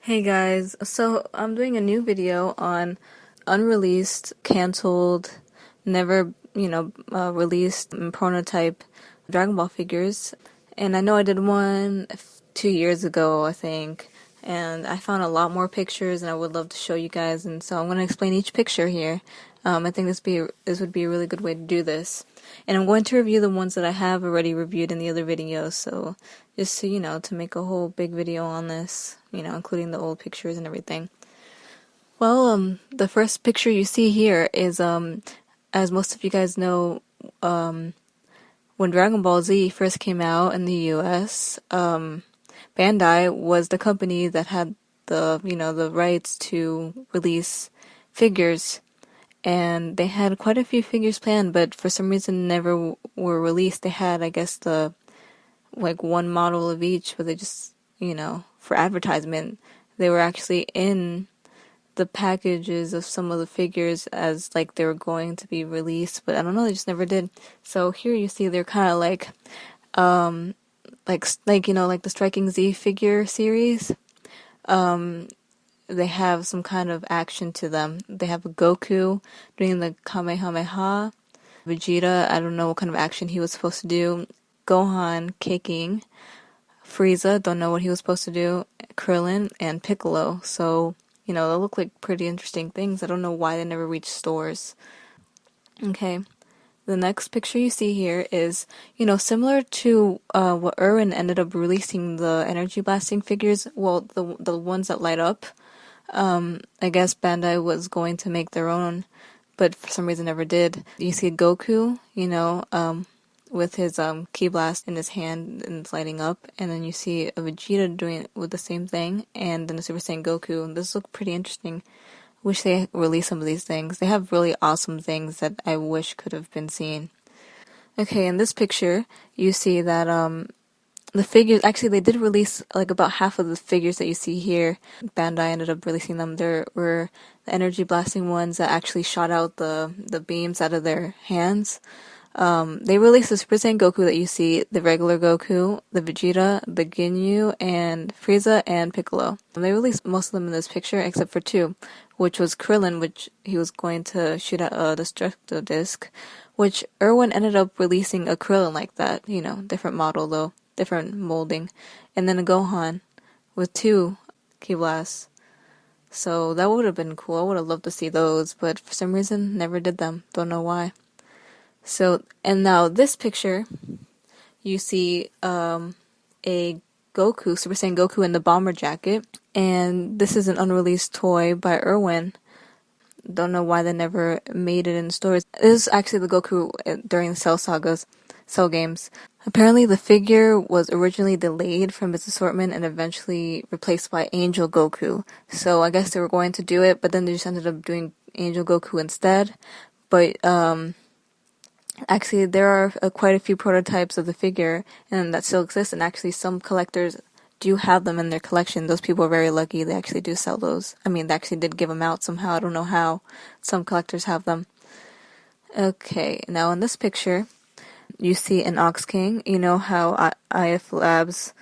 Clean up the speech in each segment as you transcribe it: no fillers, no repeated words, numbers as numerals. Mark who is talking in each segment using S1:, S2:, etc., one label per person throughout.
S1: Hey guys, so I'm doing a new video on unreleased, canceled, never, released prototype Dragon Ball figures. And I know I did one 2 years ago, I think, and I found a lot more pictures and I would love to show you guys, and so I'm going to explain each picture here. I think this would be a really good way to do this. And I'm going to review the ones that I have already reviewed in the other videos, so just to, to make a whole big video on this, including the old pictures and everything. Well, the first picture you see here is, as most of you guys know, when Dragon Ball Z first came out in the US, Bandai was the company that had the rights to release figures, and they had quite a few figures planned, but for some reason never were released. They had, I guess, like one model of each, but they just, for advertisement. They were actually in the packages of some of the figures as like they were going to be released, but I don't know, they just never did. So here you see they're kind of like the Striking Z figure series. They have some kind of action to them. They have a Goku doing the Kamehameha. Vegeta, I don't know what kind of action he was supposed to do. Gohan kicking. Frieza, don't know what he was supposed to do. Krillin and Piccolo. So, they look like pretty interesting things. I don't know why they never reached stores. Okay. The next picture you see here is, similar to what Irwin ended up releasing, the energy blasting figures. Well, the ones that light up. I guess Bandai was going to make their own, but for some reason never did. You see Goku, with his ki blast in his hand and it's lighting up, and then you see a Vegeta doing it with the same thing, and then a Super Saiyan Goku. And this looks pretty interesting. Wish they released some of these things. They have really awesome things that I wish could have been seen. Okay, in this picture, you see that the figures, actually they did release like about half of the figures that you see here. Bandai ended up releasing them. There were the energy blasting ones that actually shot out the beams out of their hands. They released the Super Saiyan Goku that you see, the regular Goku, the Vegeta, the Ginyu, and Frieza, and Piccolo. And they released most of them in this picture except for two, which was Krillin, which he was going to shoot at a destructo disc, which Irwin ended up releasing a Krillin like that, different model though, different molding, and then a Gohan with two ki blasts. So that would have been cool. I would have loved to see those, but for some reason never did them. Don't know why. So, and now this picture, you see a Goku, Super Saiyan Goku in the bomber jacket, and this is an unreleased toy by Irwin. Don't know why they never made it in stores. This is actually the Goku during the Cell games. Apparently the figure was originally delayed from its assortment and eventually replaced by Angel Goku. So I guess they were going to do it, but then they just ended up doing Angel Goku instead. But, actually, there are quite a few prototypes of the figure, and that still exists, and actually some collectors do have them in their collection. Those people are very lucky. They actually do sell those. I mean, they actually did give them out somehow. I don't know how. Some collectors have them. Okay, now in this picture, you see an Ox King. You know how IF Labs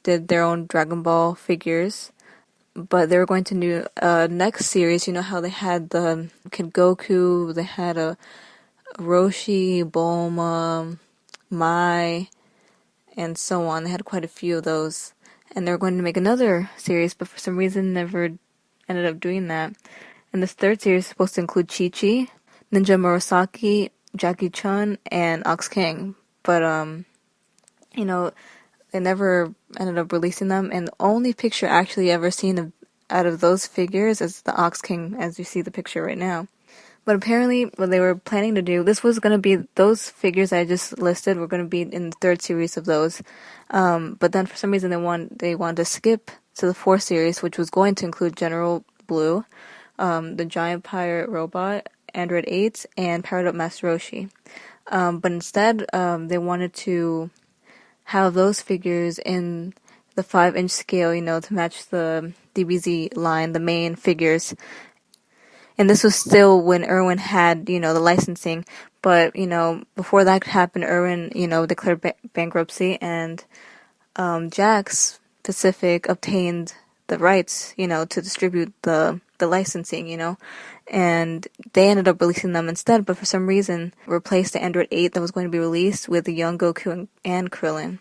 S1: did their own Dragon Ball figures, but they were going to do next series. You know how they had the Kid Goku, they had a Roshi, Bulma, Mai, and so on. They had quite a few of those. And they were going to make another series, but for some reason never ended up doing that. And this third series is supposed to include Chi-Chi, Ninja Murasaki, Jackie Chun, and Ox King. But, they never ended up releasing them. And the only picture actually ever seen out of those figures is the Ox King, as you see the picture right now. But apparently, what they were planning to do, this was going to be, those figures I just listed were going to be in the third series of those. But then for some reason they wanted to skip to the fourth series, which was going to include General Blue, the Giant Pirate Robot, Android 8, and Powered Up Master Roshi. But instead, they wanted to have those figures in the 5-inch scale, to match the DBZ line, the main figures. And this was still when Irwin had, the licensing. But, before that happened, Irwin, declared bankruptcy, and Jax Pacific obtained the rights, to distribute the licensing, and they ended up releasing them instead, but for some reason replaced the Android 8 that was going to be released with the young Goku and Krillin,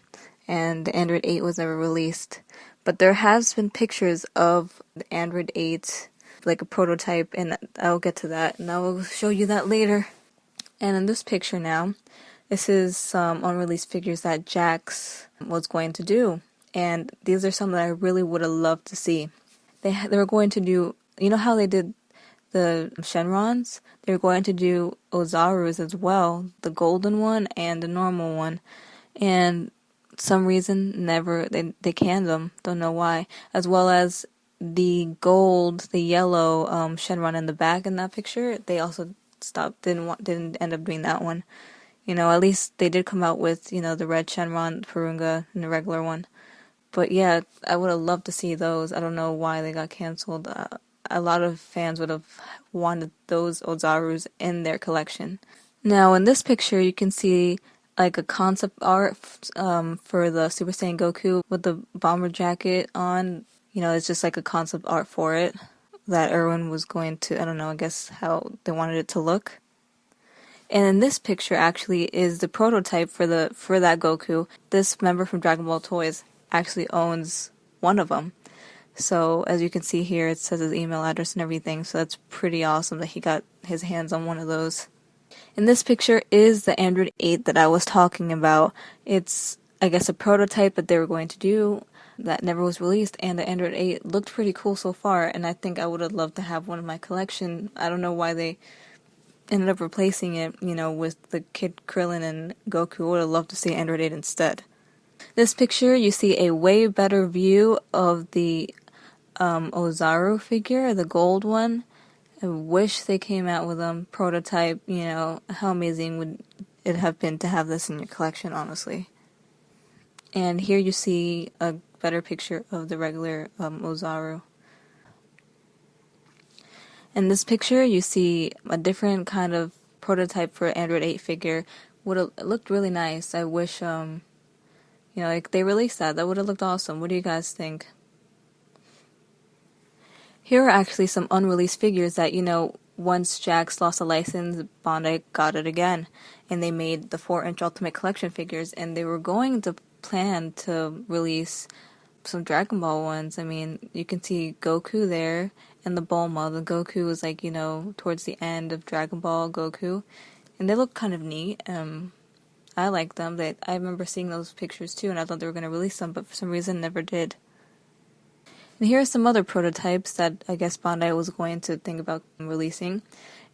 S1: and the Android 8 was never released. But there has been pictures of the Android 8, like a prototype, and I'll get to that, and I will show you that later. And in this picture now, this is some unreleased figures that Jax was going to do. And these are some that I really would have loved to see. They were going to do, how they did the Shenrons? They were going to do Ozaru's as well, the golden one and the normal one. And some reason they canned them, don't know why. As well as the yellow Shenron in the back in that picture, they also stopped, didn't end up doing that one. At least they did come out with, the red Shenron, Purunga, and the regular one. But yeah, I would have loved to see those. I don't know why they got canceled. A lot of fans would have wanted those Ozaru's in their collection. Now, in this picture, you can see like a concept art for the Super Saiyan Goku with the bomber jacket on. It's just like a concept art for it that Irwin was going to, I don't know, I guess how they wanted it to look. And in this picture actually is the prototype for that Goku. This member from Dragon Ball Toys actually owns one of them. So as you can see here, it says his email address and everything. So that's pretty awesome that he got his hands on one of those. In this picture is the Android 8 that I was talking about. It's, I guess, a prototype that they were going to do that never was released, and the Android 8 looked pretty cool so far, and I think I would have loved to have one in my collection. I don't know why they ended up replacing it, with the Kid Krillin and Goku. I would have loved to see Android 8 instead. This picture, you see a way better view of the Ozaru figure, the gold one. I wish they came out with a prototype, how amazing would it have been to have this in your collection, honestly. And here you see a better picture of the regular Ozaru. In this picture, you see a different kind of prototype for Android 8 figure. It looked really nice. I wish, like they released that. That would have looked awesome. What do you guys think? Here are actually some unreleased figures that, once Jax lost a license, Bandai got it again. And they made the 4-inch Ultimate Collection figures, and they were going to plan to release some Dragon Ball ones. I mean, you can see Goku there, and the Bulma. The Goku was like, towards the end of Dragon Ball Goku. And they look kind of neat. I like them. I remember seeing those pictures too, and I thought they were going to release them, but for some reason never did. And here are some other prototypes that I guess Bandai was going to think about releasing.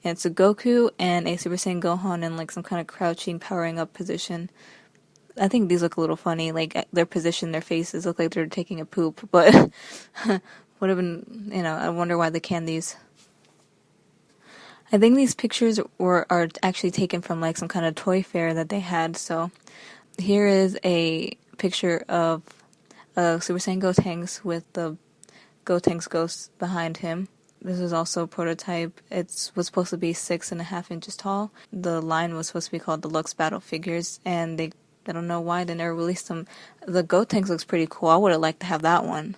S1: And it's a Goku and a Super Saiyan Gohan in like some kind of crouching, powering up position. I think these look a little funny, like their position, their faces look like they're taking a poop, but would have been, I wonder why they canned these. I think these pictures are actually taken from like some kind of toy fair that they had. So here is a picture of Super Saiyan Gotenks with the Gotenks ghost behind him. This is also a prototype. It was supposed to be 6.5 inches tall. The line was supposed to be called Deluxe Battle Figures, and I don't know why they never released them. The Gotenks looks pretty cool. I would have liked to have that one.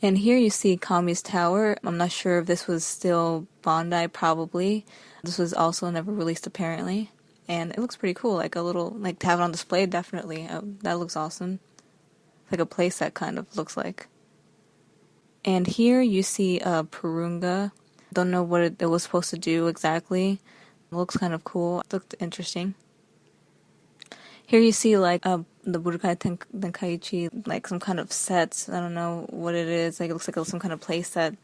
S1: And here you see Kami's Tower. I'm not sure if this was still Bandai, probably. This was also never released apparently. And it looks pretty cool, like a little, like to have it on display, definitely. That looks awesome. Like a playset kind of looks like. And here you see Purunga. Don't know what it was supposed to do exactly. It looks kind of cool. It looked interesting. Here you see like the Budokai Tenkaichi, like some kind of sets. I don't know what it is. Like it looks like some kind of play set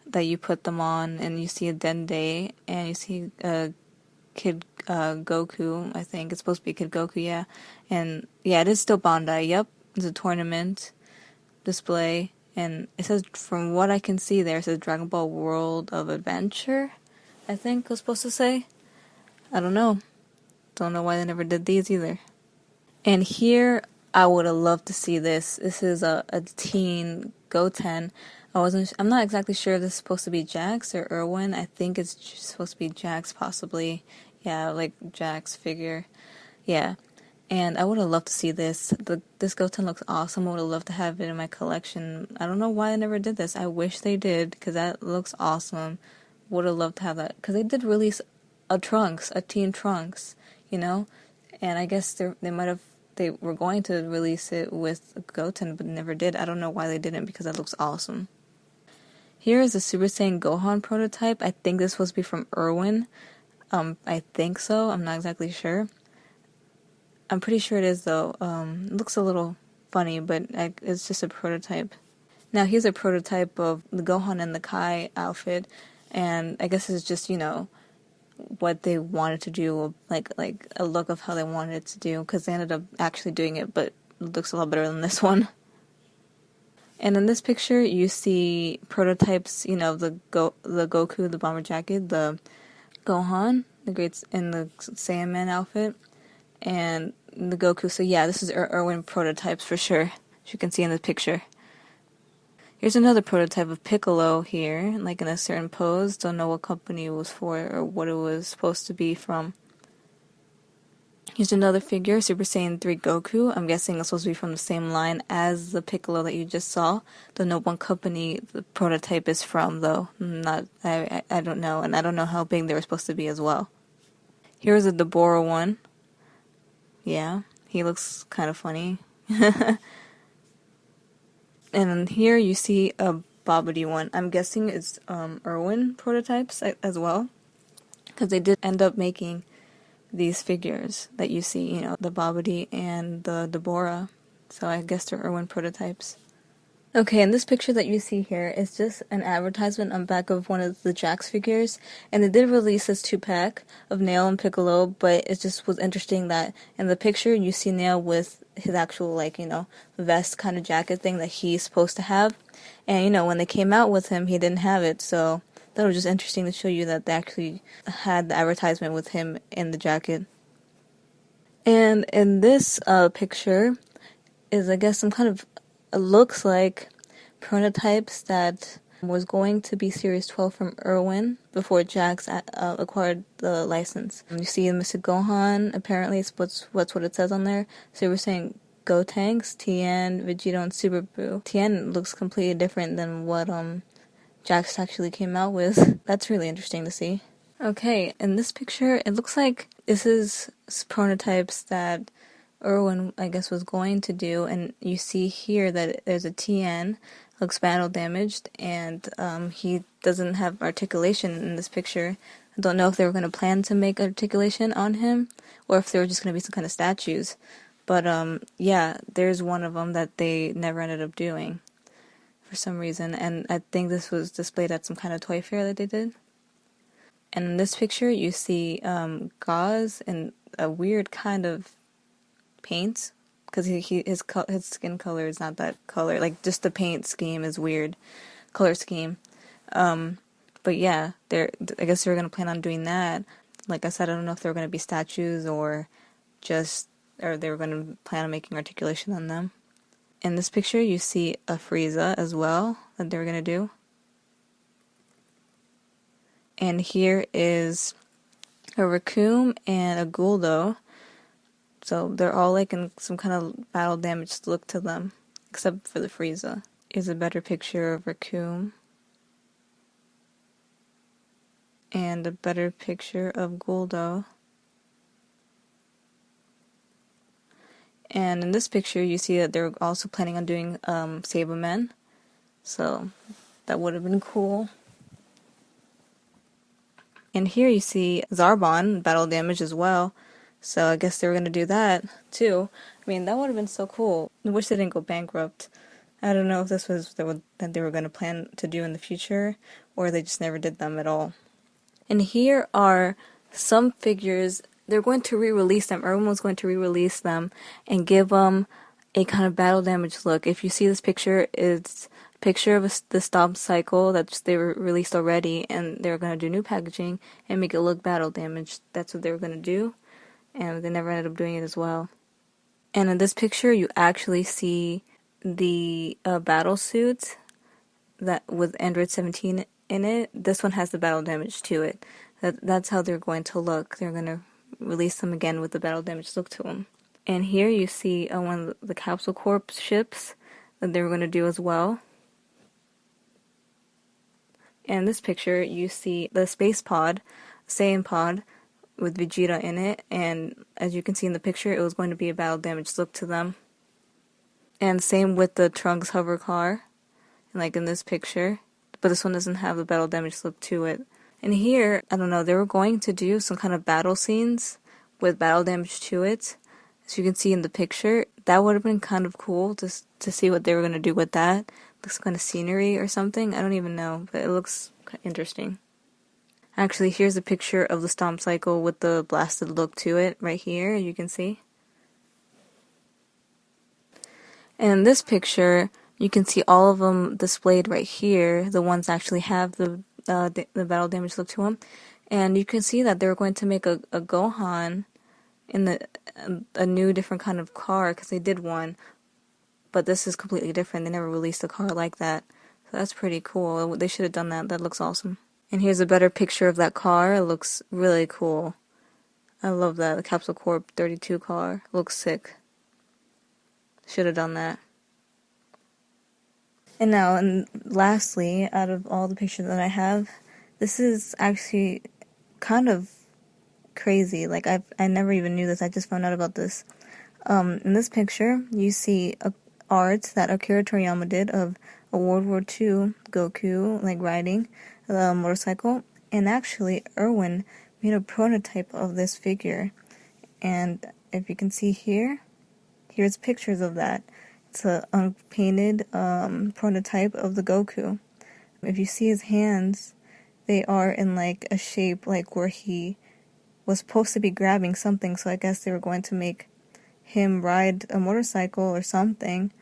S1: that you put them on, and you see a Dende, and you see Kid Goku. I think it's supposed to be Kid Goku, yeah. And yeah, it is still Bandai. Yep, it's a tournament display, and it says, from what I can see there, it says Dragon Ball World of Adventure. I think it was supposed to say. I don't know. Don't know why they never did these either. And here, I would have loved to see this. This is a teen Goten. I'm not exactly sure if this is supposed to be Jax or Irwin. I think it's supposed to be Jax, possibly. Yeah, like Jax figure. Yeah. And I would have loved to see this. This Goten looks awesome. I would have loved to have it in my collection. I don't know why I never did this. I wish they did, because that looks awesome. Would have loved to have that. Because they did release a Team Trunks, you know? And I guess they were going to release it with Goten, but never did. I don't know why they didn't, because that looks awesome. Here is the Super Saiyan Gohan prototype. I think this was supposed to be from Irwin. I think so. I'm not exactly sure. I'm pretty sure it is, though. It looks a little funny, but it's just a prototype. Now, here's a prototype of the Gohan and the Kai outfit, and I guess it's just, what they wanted to do, like a look of how they wanted it to do, because they ended up actually doing it, but it looks a lot better than this one. And in this picture, you see prototypes, the Goku, the bomber jacket, the Gohan, in the Saiyaman outfit, and the Goku. So yeah, this is Irwin prototypes for sure, as you can see in the picture. Here's another prototype of Piccolo here, like in a certain pose. Don't know what company it was for or what it was supposed to be from. Here's another figure, Super Saiyan 3 Goku. I'm guessing it's supposed to be from the same line as the Piccolo that you just saw. Don't know what company the prototype is from, though. I don't know, and I don't know how big they were supposed to be as well. Here's a Deborah one. Yeah, he looks kind of funny. And here you see a Babidi one. I'm guessing it's Irwin prototypes as well, because they did end up making these figures that you see, the Babidi and the Deborah. So I guess they're Irwin prototypes. Okay, and this picture that you see here is just an advertisement on back of one of the Jax figures, and they did release this 2-pack of Nail and Piccolo, but it just was interesting that in the picture you see Nail with his actual, vest kind of jacket thing that he's supposed to have, and, when they came out with him, he didn't have it, so that was just interesting to show you that they actually had the advertisement with him in the jacket. And in this picture is, I guess, some kind of looks like prototypes that was going to be Series 12 from Irwin before Jax acquired the license. You see Mr. Gohan, apparently it's what it says on there. So we're saying Gotenks, Tien, Vegito, and Super Buu. Tien looks completely different than what Jax actually came out with. That's really interesting to see. Okay, in this picture, it looks like this is prototypes that Irwin, I guess, was going to do, and you see here that there's a Tien, looks battle damaged, and he doesn't have articulation in this picture. I don't know if they were going to plan to make articulation on him, or if they were just going to be some kind of statues. But yeah, there's one of them that they never ended up doing for some reason, and I think this was displayed at some kind of toy fair that they did. And in this picture, you see Gauze in a weird kind of paint, because his skin color is not that color. Like, just the paint scheme is weird, color scheme. But yeah, I guess they were gonna plan on doing that. Like I said, I don't know if they were gonna be statues or they were gonna plan on making articulation on them. In this picture, you see a Frieza as well that they were gonna do. And here is a Raccoon and a Guldo. So they're all like in some kind of battle damaged look to them, except for the Frieza. Here's a better picture of Raccoon. And a better picture of Guldo. And in this picture, you see that they're also planning on doing Sabermen. So that would have been cool. And here you see Zarbon, battle damage as well. So I guess they were going to do that, too. I mean, that would have been so cool. I wish they didn't go bankrupt. I don't know if this was that they were going to plan to do in the future, or they just never did them at all. And here are some figures. They're going to re-release them. Everyone's going to re-release them and give them a kind of battle damage look. If you see this picture, it's a picture of the Stomp Cycle that they were released already, and they were going to do new packaging and make it look battle damaged. That's what they were going to do. And they never ended up doing it as well. And in this picture, you actually see the battle suit that with Android 17 in it. This one has the battle damage to it. That's how they're going to look. They're going to release them again with the battle damage look to them. And here you see one of the Capsule Corp ships that they were going to do as well. And in this picture, you see the space pod, Saiyan pod, with Vegeta in it. And as you can see in the picture, it was going to be a battle damaged look to them. And same with the Trunks hover car, like in this picture. But this one doesn't have the battle damaged look to it. And here, I don't know, they were going to do some kind of battle scenes with battle damage to it. As you can see in the picture, that would have been kind of cool to see what they were going to do with that. Like some kind of scenery or something. I don't even know, but it looks interesting. Actually, here's a picture of the Stomp Cycle with the blasted look to it right here, you can see. And in this picture, you can see all of them displayed right here. The ones that actually have the battle damage look to them. And you can see that they were going to make a Gohan in a new different kind of car, because they did one. But this is completely different. They never released a car like that. So that's pretty cool. They should have done that. That looks awesome. And here's a better picture of that car. It looks really cool. I love that. The Capsule Corp 32 car. Looks sick. Should have done that. And now, and lastly, out of all the pictures that I have, this is actually kind of crazy. Like, I never even knew this. I just found out about this. In this picture, you see art that Akira Toriyama did of a World War II Goku, like, riding the motorcycle. And actually, Irwin made a prototype of this figure. And if you can see here, here's pictures of that. It's a unpainted prototype of the Goku. If you see his hands, they are in like a shape like where he was supposed to be grabbing something, so I guess they were going to make him ride a motorcycle or something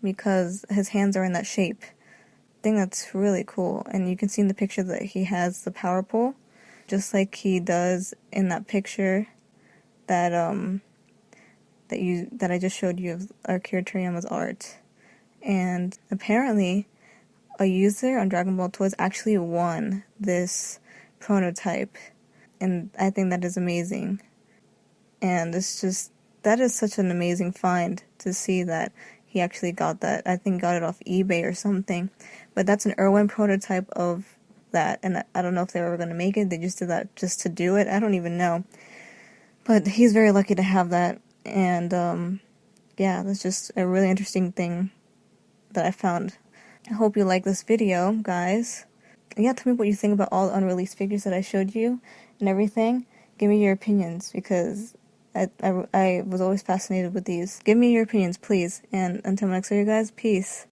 S1: because his hands are in that shape. I think that's really cool. And you can see in the picture that he has the power pole, just like he does in that picture that that I just showed you of Akira Toriyama's art. And apparently a user on Dragonball Toys actually won this prototype, and I think that is amazing. And that is such an amazing find to see that he actually got that. I think got it off eBay or something. But that's an Irwin prototype of that, and I don't know if they were ever going to make it. They just did that just to do it. I don't even know. But he's very lucky to have that. And yeah, that's just a really interesting thing that I found. I hope you like this video, guys. And yeah, tell me what you think about all the unreleased figures that I showed you and everything. Give me your opinions, because I was always fascinated with these. Give me your opinions, please. And until next video, guys, peace.